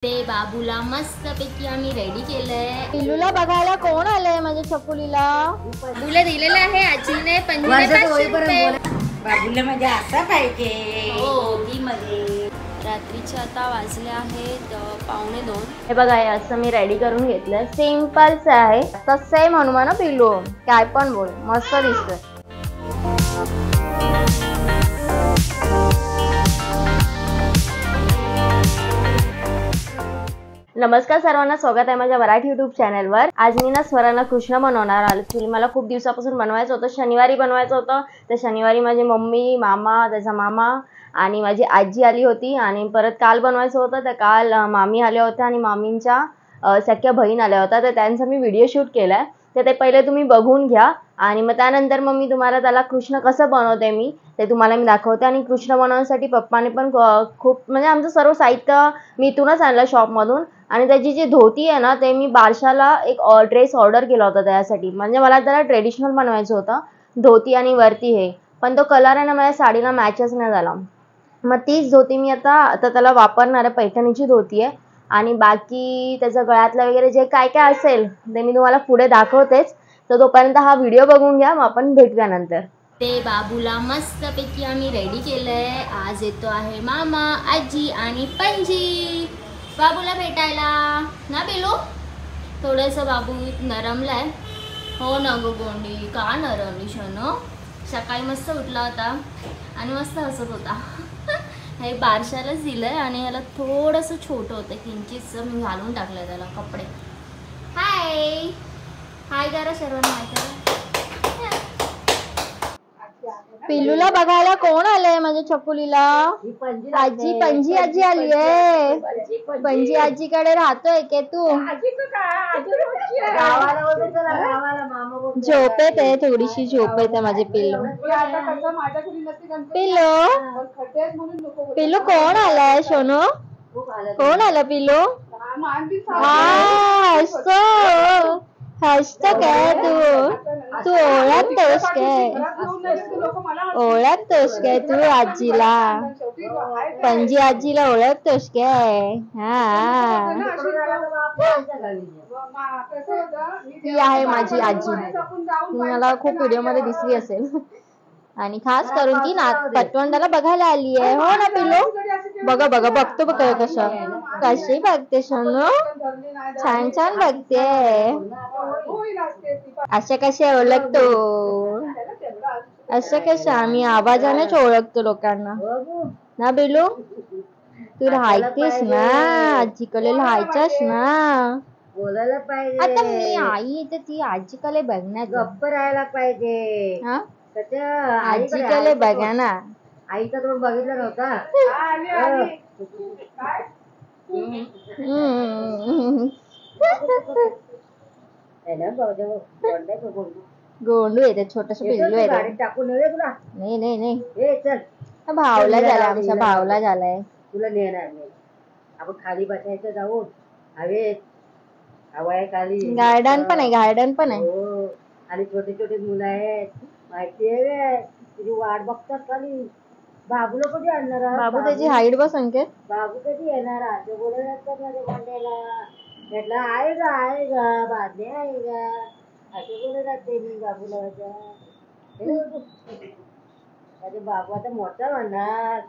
ते बाबूला मस्त पैकी आम्ही रेडी केलंय। पिल्लूला बघायला कोण आलंय माझ्या छकुलीला? बाबूला दिलेलं आहे आजीने 500 रुपये। बाबूला म्हणजे असं पाहिजे हो ती मध्ये। रात्रीचे आता वाजले आहेत 1:45। हे बघा हे असं मी रेडी करून घेतलंय, सिंपलच आहे, तसं आहे म्हणू ना पिल्लू, काय पण बोल, मस्त दिसतोय। नमस्कार सर्वांना, स्वागत आहे माझ्या मराठी युट्यूब चॅनलवर। आज मी ना स्वरांना कृष्ण बनवणार आहे। ॲक्च्युली मला खूप दिवसापासून बनवायचं होतं, शनिवारी बनवायचं होतं। तर शनिवारी माझी मम्मी, मामा, त्याचा मामा आणि माझी आजी आली होती आणि परत काल बनवायचं होतं। तर काल मामी आल्या होत्या आणि मामींच्या सख्या बहीण आल्या होत्या, तर त्यांचा मी व्हिडिओ शूट केलाय। तर ते पहिले तुम्ही बघून घ्या आणि मग त्यानंतर मग मी तुम्हाला त्याला कृष्ण कसं बनवते मी ते तुम्हाला मी दाखवते। आणि कृष्ण बनवण्यासाठी पप्पाने पण खूप म्हणजे आमचं सर्व साहित्य मी इथूनच आणलं शॉपमधून। आणि त्याची जी धोती आहे ना, ते मी बारशाला एक ड्रेस ऑर्डर केला होता त्यासाठी, म्हणजे मला त्याला ट्रेडिशनल बनवायचं होतं, धोती आणि वरती हे, पण तो कलर आहे ना माझ्या साडीला मॅचच नाही झाला। मग तीच धोती मी आता त्याला वापरणार आहे, पैठणीची धोती आहे। आणि बाकी त्याच्या गळ्यातलं वगैरे जे काय काय असेल ते मी तुम्हाला पुढे दाखवतेच। तर तोपर्यंत हा व्हिडिओ बघून घ्या, मग आपण भेटूया नंतर। ते बाबूला मस्त पैकी आम्ही रेडी केलंय। आज येतो आहे मामा, आजी आणि पणजी बाबूला भेटायला ना बेलो। थोडंसं बाबू नरमलाय हो ना गो गोंडी, का नरमली शनो? सकाळी मस्त उठला होता आणि मस्त हसत होता। हे बारशालाच दिलंय आणि याला थोडंसं छोटं होतं, किंचितसं मी घालून टाकलंय त्याला कपडे। हाय हाय करा सर्वांना, हाय करा। पिल्लूला बघायला कोण आलंय माझ्या छकुलीला? आजी, पणजी आजी आली आहे। पणजी आजीकडे राहतोय के तू? झोप येते, थोडीशी झोप येते माझे पिल्लू। पिल्लू कोण आलाय सोनू? कोण आलं पिल्लू? हसतो काय तू ओळखतोस काय? ओळखतोस काय तू आजीला? पणजी आजीला ओळखतोस काय? हा, ती आहे माझी आजी, मला खूप व्हिडिओ मध्ये दिसली असेल। आणि खास करून ती पटवंडाला बघायला आली आहे, हो ना पिल्लू? बघा बघा, बघतो बघ कशी बघते सोनू, छान छान बघते। अशा कशा ओळखतो? असं कसं आम्ही आवाजानेच ओळखतो लोकांना ना बिलू? तू राहायचीस ना आजीकडे, राहायचास ना? बोलायला पाहिजे आता मी आई तर ती आजीकडे बघण्यात गप्प राहायला पाहिजे। हा, आजीकडे बघा ना। आईचा तोंड बघितला नव्हता? गोंडू येते, छोटस पिल्लू येते, टाकून नव्हे तुला? नाही नाही नाही, चल भावला झालाय, आमच्या भावला झालाय। तुला नेणार नाही, आपण खाली बसायचं जाऊन हवेत, हवा आहे खाली, गार्डन पण आहे, गार्डन पण आहे। हो, आणि छोटे छोटे मुलं आहेत माहिती आहे, तुझी वाट बघतात खाली। बाबूला कधी आणणार? बाबू त्याची हाईट बघ संकेत, बाबू कधी येणार? आज बोलत असतात माझ्या भांड्याला, म्हटलं आहे गा बांधे आहे गा, असं बोलत असते मी बाबूला। माझे बाबू आता मोठा म्हणणार,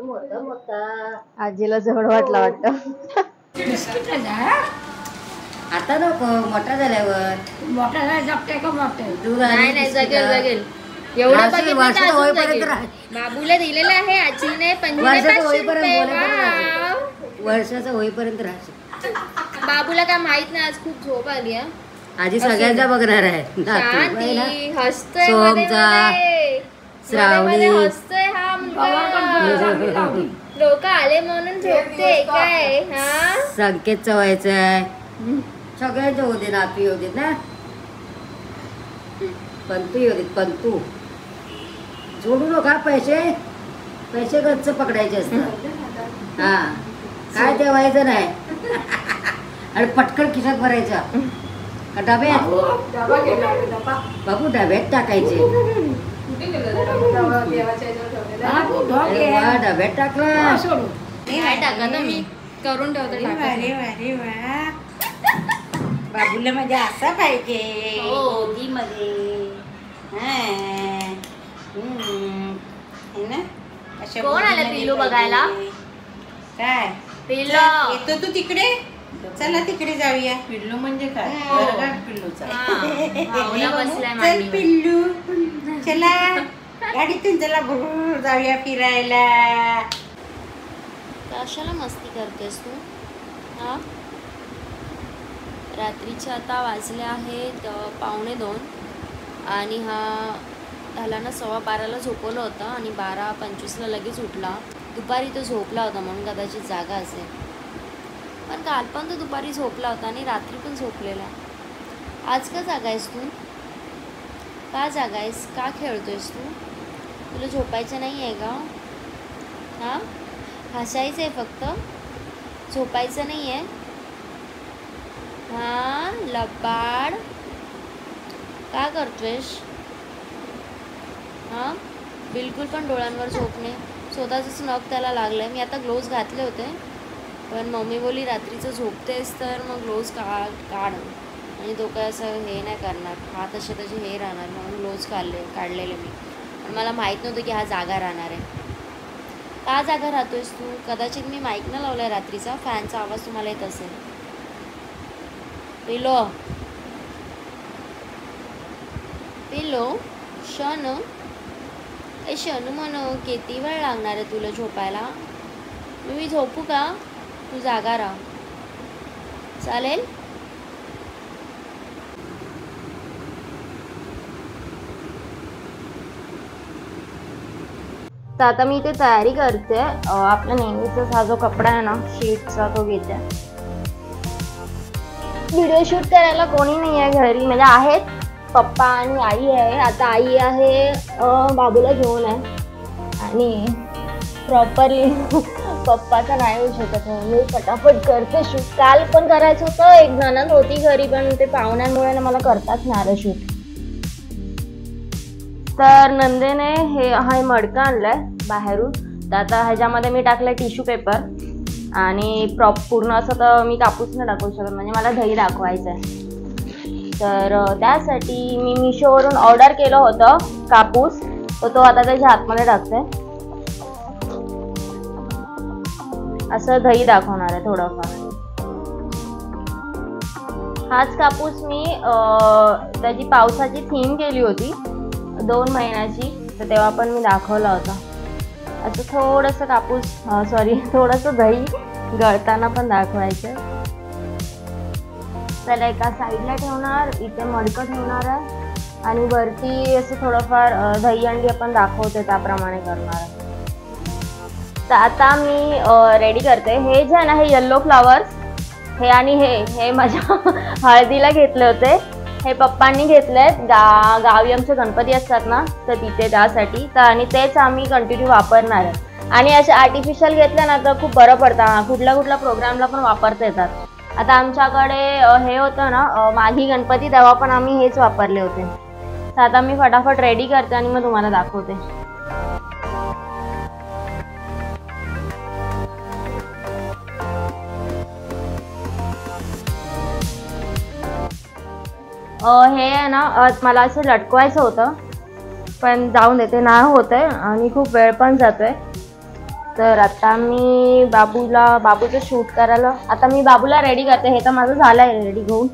मोठा मोठा। आजीला जवळ वाटला वाटतं। आता नको, मोठा झाल्यावर। मोठा जगते का मोठे? नाही नाही, जगेल जगेल, एवढं बघितलं तर अजून जगेल। बाबूला दिलेलं आहे आजीने 500 रुपये। वर्षाचा होईपर्यंत राहशील। बाबूला काय माहित नाही, आज खूप झोप आली आहे। आजी सगळ्यांचा बघणार आहे, शांती हसतोय, सोमचा, श्रावणी हसतोय हा मुलगा। लोक आले म्हणून झोपते काय? हा, संकेत व्हायचं आहे, सगळ्यांचे होते, नातू होते ना, पंतू होते, पंतू जोडू नका, पैसे पैसे गच्च पकडायचे असतात। हा, काय ठेवायचं नाही आणि पटकन खिशात भरायचा का डब्यात? बाबू डब्यात टाकायचे, डब्यात टाकला काय टाका मी करून ठेवते अरे वा टाकायचं. रे वा रे वा. बाबूला माझ्या असा पाहिजे हो. गोदीमध्ये. हा. है ना अशा कोण आलं गोदीमध्ये पिल्लू पाहिजे. बघायला? काय पिल्लू. चल, येतो तू तिकडे. चला तिकडे जाऊया. पिल्लू म्हणजे काय? हो. घरगाठ पिल्लूचा. भावना बसलाय चल मांडीवर. पिल्लू चला गाडीतून चला भरूर जाऊया फिरायला. कशाला मस्ती करतेस तू? हा, रात्रीचे आता वाजले आहेत 1:45 आणि ह्याला ना 12:15ला झोपवलं होतं आणि 12:25ला लगेच उठला. दुपारी तो झोपला होता म्हणून कदाचित जागा असेल, पण काल पण तो दुपारी झोपला होता आणि रात्री पण झोपलेला. आज का जागा आहेस तू? का जागा आहेस? का खेळतोयस तू? तुला झोपायचं नाही आहे का? हां, हसायचं आहे फक्त, झोपायचं नाही आहे. हां, लबाड का करतोयस? हां, बिलकुल पण डोळ्यांवर झोप नाही. स्वतःचंच नख त्याला लागलं आहे. मी आता ग्लोव्ज घातले होते, पण मम्मी बोलली रात्रीचं झोपतेस तर मग ग्लोव्ज काढ आणि तो काय असं हे नाही करणार, हात असे त्याचे हे राहणार, म्हणून ग्लोव्ज काढलेले मी. पण मला माहीत नव्हतं की हा जागा राहणार आहे. का जागा राहतोयस तू? कदाचित मी माईक न लावला आहे रात्रीचा, फॅनचा आवाज तुम्हाला येत असेल. पिलो पिलो शन ए शनू म्हण, किती वेळ लागणार आहे तुला झोपायला? मी झोपू का? तू जागा राहा, चालेल? तर आता मी इथे तयारी करते. आपला नेहमीचाच हा जो कपडा आहे ना शीटचा तो घेते. व्हिडिओ शूट करायला कोणी नाही आहे घरी, म्हणजे आहेत पप्पा आणि आई आहे. आता आई आहे बाबूला घेऊन आहे आणि प्रॉपरली पप्पाचा नाही होऊ शकत. मी फटाफट करते शूट. काल पण करायचं होतं, एक नणंद होती घरी पण ते पाहुण्यांमुळे ना मला करताच नाही आलं शूट. तर नंदेने हा मडका आणलाय बाहेरून. तर आता ह्याच्यामध्ये मी टाकलंय टिश्यू पेपर आणि पूर्ण असं तर मी कापूस नाही दाखवू शकत, म्हणजे मला दही दाखवायचं आहे. तर त्यासाठी मी मिशोवरून ऑर्डर केलं होतं कापूस, तर तो आता त्याच्या आतमध्ये टाकते. असं दही दाखवणार आहे थोडंफार. हाच कापूस मी त्याची पावसाची थीम केली होती 2 महिन्याची, तर तेव्हा पण मी दाखवला होता. असं थोडंसं कापूस थोडंसं दही गळताना पण दाखवायचं. त्याला एका साईडला ठेवणार, इथे मडकं ठेवणार आहे आणि वरती असं थोडंफार दही अंडी आपण दाखवते त्याप्रमाणे करणार आहे. तर आता मी रेडी करते. हे जे आहे ना, हे येल्लो फ्लावर्स हे आणि हे माझ्या हळदीला घेतले होते. हे पप्पांनी घेतलेत. गावी आमचे गणपती असतात ना, तर तिथे त्यासाठी. तर आणि तेच आम्ही कंटिन्यू वापरणार आहे. आणि असे आर्टिफिशियल घेतले ना तर खूप बरं पडतं. कुठल्या प्रोग्रामला पण वापरता येतात. आता आमच्याकडे हे होतं ना माघी गणपती, तेव्हा पण आम्ही हेच वापरले होते. तर आता मी फटाफट रेडी करते आणि मग तुम्हाला दाखवते. हे आहे ना मला असं लटकवायचं होतं, पण जाऊन देते नाही होत आहे आणि खूप वेळ पण जातोय. तर आता मी बाबूचं शूट करायला आता मी बाबूला रेडी करते. हे तर माझं झालं आहे रेडी घेऊन.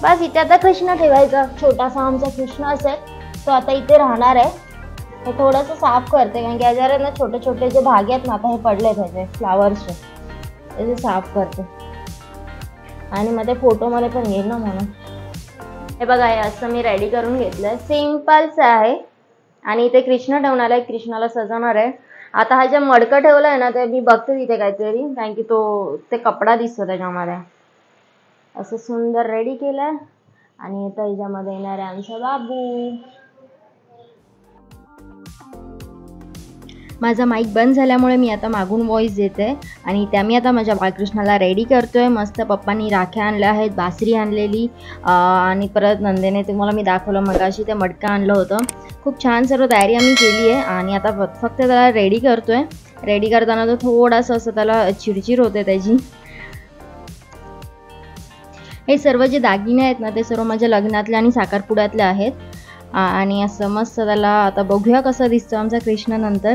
बस इथे आता कृष्ण ठेवायचा, छोटासा आमचा कृष्ण असेल तो आता इथे राहणार आहे. हे थोडंसं साफ करते कारण की याच्यावर ना छोटे छोटे जे भाग आहेत ना, आता हे पडले त्याचे फ्लावर्सचे, त्याचे साफ करते. आणि मग ते फोटोमध्ये पण घेईल ना म्हणून. हे बघा, हे असं मी रेडी करून घेतलंय. सिम्पलच आहे आणि इथे कृष्ण ठेवणार आहे, कृष्णाला सजवणार आहे. आता हा जे मडकं ठेवलं आहे ना, ते मी बघते तिथे काहीतरी, कारण की ते कपडा दिसतो त्याच्यामध्ये. असं सुंदर रेडी केलंय आणि आता याच्यामध्ये येणार आहे आमचा बाबू. माझा माईक बंद झाल्यामुळे मी आता मागून व्हॉइस देते आणि त्या मी आता माझ्या बाळकृष्णाला रेडी करतोय. मस्त पप्पांनी राख्या आणल्या आहेत, बासरी आणलेली आणि परत नंदेने तुम्हाला मी दाखवलं मगाशी ते मडकं आणलं होतं. खूप छान सर्व तयारी आम्ही केली आहे आणि आता फक्त त्याला रेडी करतोय. रेडी करताना तो थोडासा असं त्याला चिडचिड होते त्याची. हे सर्व जे दागिने आहेत ना ते सर्व माझ्या लग्नातले आणि साखरपुड्यातले आहेत. आणि असं मस्त त्याला आता बघूया कसं दिसतो आमचा कृष्ण नंतर.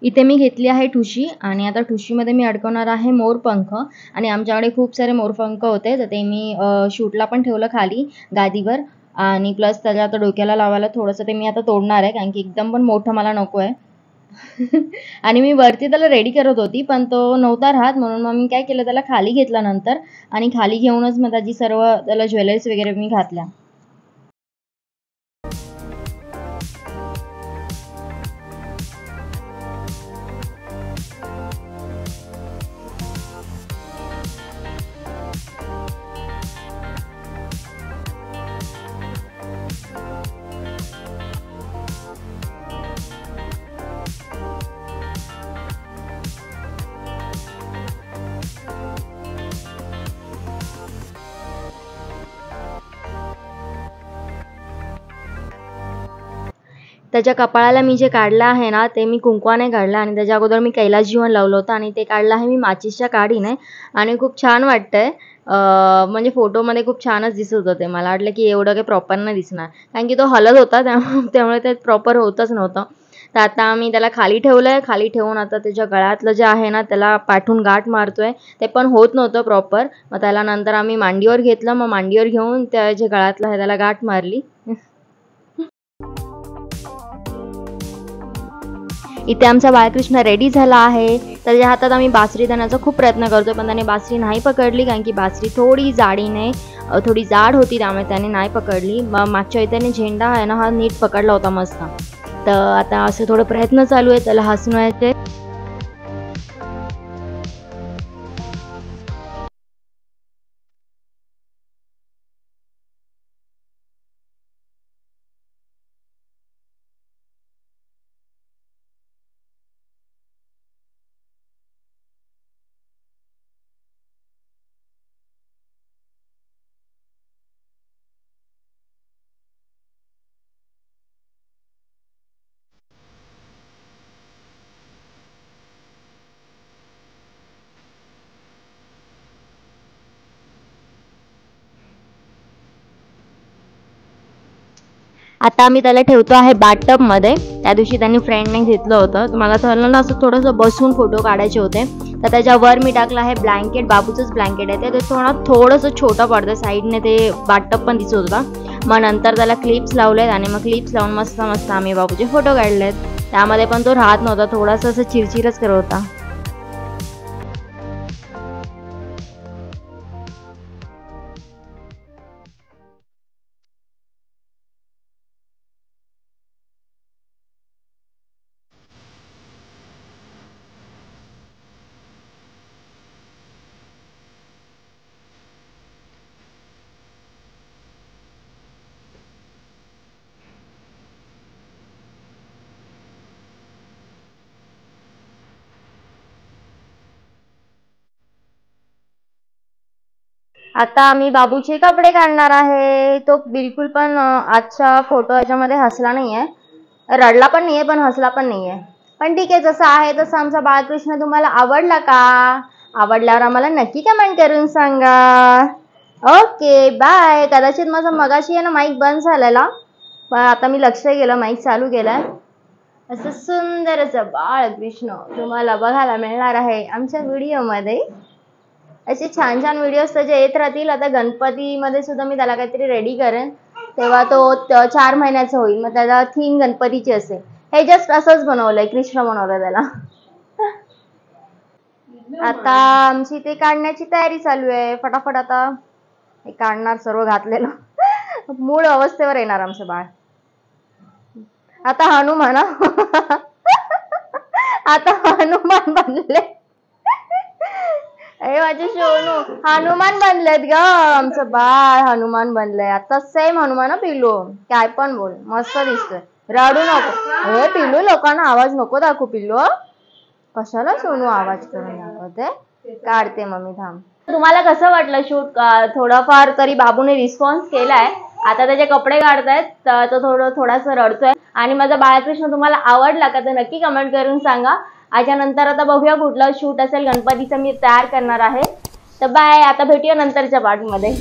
इथे मी घेतली आहे ठुशी आणि आता ठुशीमध्ये मी अडकवणार आहे मोरपंख. आणि आमच्याकडे खूप सारे मोरपंख होते तर ते मी शूटला पण ठेवलं खाली गादीवर. आणि प्लस त्याच्या आता डोक्याला लावायला थोडंसं ते मी आता तोडणार आहे कारण की एकदम पण मोठं मला नको आहे. आणि मी वरती त्याला रेडी करत होती पण तो नव्हता राहत म्हणून मग मी काय केलं त्याला खाली घेतला नंतर. आणि खाली घेऊनच मग त्याची सर्व त्याला ज्वेलरीज वगैरे मी घातल्या. त्याच्या कपाळाला मी जे काढलं आहे ना ते मी कुंकवाने काढलं आणि त्याच्या अगोदर मी कैलास जीवन लावलं होतं आणि ते काढलं आहे मी माचीसच्या काडीने. आणि खूप छान वाटतंय. म्हणजे फोटोमध्ये खूप छानच दिसत होतं ते. मला वाटलं की एवढं काही प्रॉपर नाही दिसणार कारण की तो हलत होता त्यामुळे ते प्रॉपर होतच नव्हतं. तर आता मी त्याला खाली ठेवलंय. खाली ठेवून आता त्याच्या गळ्यातलं जे आहे ना त्याला पाठून गाठ मारतोय. ते पण होत नव्हतं प्रॉपर. मग त्याला नंतर आम्ही मांडीवर घेतलं. मग मांडीवर घेऊन त्या जे गळ्यातलं आहे त्याला गाठ मारली. इथे आमचा बाळकृष्ण रेडी झाला आहे. त्याच्या हातात आम्ही बासरी देण्याचा खूप प्रयत्न करतो पण त्याने बासरी नाही पकडली कारण की बासरी थोडी जाडीने थोडी जाड होती त्यामुळे त्याने नाही पकडली. मग मागच्या इथे झेंडा आहे ना हा नीट पकडला होता मस्त. तर आता असं थोडं प्रयत्न चालू आहे त्याला हसवायचे. आता आम्ही त्याला ठेवतो आहे बाथटबमध्ये. त्या दिवशी त्यांनी फ्रेंडने घेतलं होतं तर मला ठरलं ना असं थोडंसं बसून फोटो काढायचे होते. तर त्याच्यावर मी टाकलं आहे ब्लँकेट. बाबूचंच ब्लँकेट आहे ते थोडंसं छोटं पडतं साईडने ते बाथटब पण दिसत होता. मग नंतर त्याला क्लिप्स लावलेत आणि मग क्लिप्स लावून मस्त मस्त आम्ही बाबूचे फोटो काढलेत. त्यामध्ये पण तो राहत नव्हता. थोडासा असं चिरचिरच करत होता. आता आम्ही बाबूचे कपडे काढणार आहे. तो बिलकुल पण आजचा फोटो याच्यामध्ये हसला नाहीये. रडला पण नाहीये पण हसला पण नाहीये. पण ठीक आहे जसं आहे तसं आमचा बाळकृष्ण तुम्हाला आवडला का? आवडल्यावर आम्हाला नक्की कमेंट करून सांगा. Okay bye. कदाचित माझा मगाशी आहे ना माईक बंद झालेला पण आता मी लक्ष केलं माईक चालू केलाय. असं सुंदर असं बाळकृष्ण तुम्हाला बघायला मिळणार आहे आमच्या व्हिडिओमध्ये. असे छान छान व्हिडिओज त्याचे येत राहतील. आता गणपतीमध्ये सुद्धा मी त्याला काहीतरी रेडी करेन तेव्हा तो 4 महिन्याचा होईल. मग त्याला थीम गणपतीची असेल. हे जस्ट असंच बनवलंय कृष्ण बनवलंय त्याला. आता आमची ते काढण्याची तयारी चालू आहे. फटाफट आता हे काढणार सर्व घातलेलं. मूळ अवस्थेवर येणार आमचं बाळ. आता हनुमान आता हनुमान बनले. अरे माझे सोनू हनुमान बनलेत ग, आमचं बाळ हनुमान बनलंय आता, सेम हनुमान पिल्लू. काय पण बोल, मस्त दिसतोय. रडू नको हे पिल्लू, लोकांना आवाज नको दाखवू पिल्लू. कशाला सोनू आवाज करून दाखवते. काढते मम्मी थांब. तुम्हाला कसं वाटलं शूट? थोडाफार तरी बाबूने रिस्पॉन्स केलाय. आता त्याचे कपडे काढतायत तर तो थोडासा रडतोय. आणि माझा बाळकृष्ण तुम्हाला आवडला का तर नक्की कमेंट करून सांगा. याच्यानंतर आता बघूया कुठला शूट असेल, गणपतीचं मी तयार करणार आहे. तर बाय, आता भेटूया नंतरच्या पार्टमध्ये.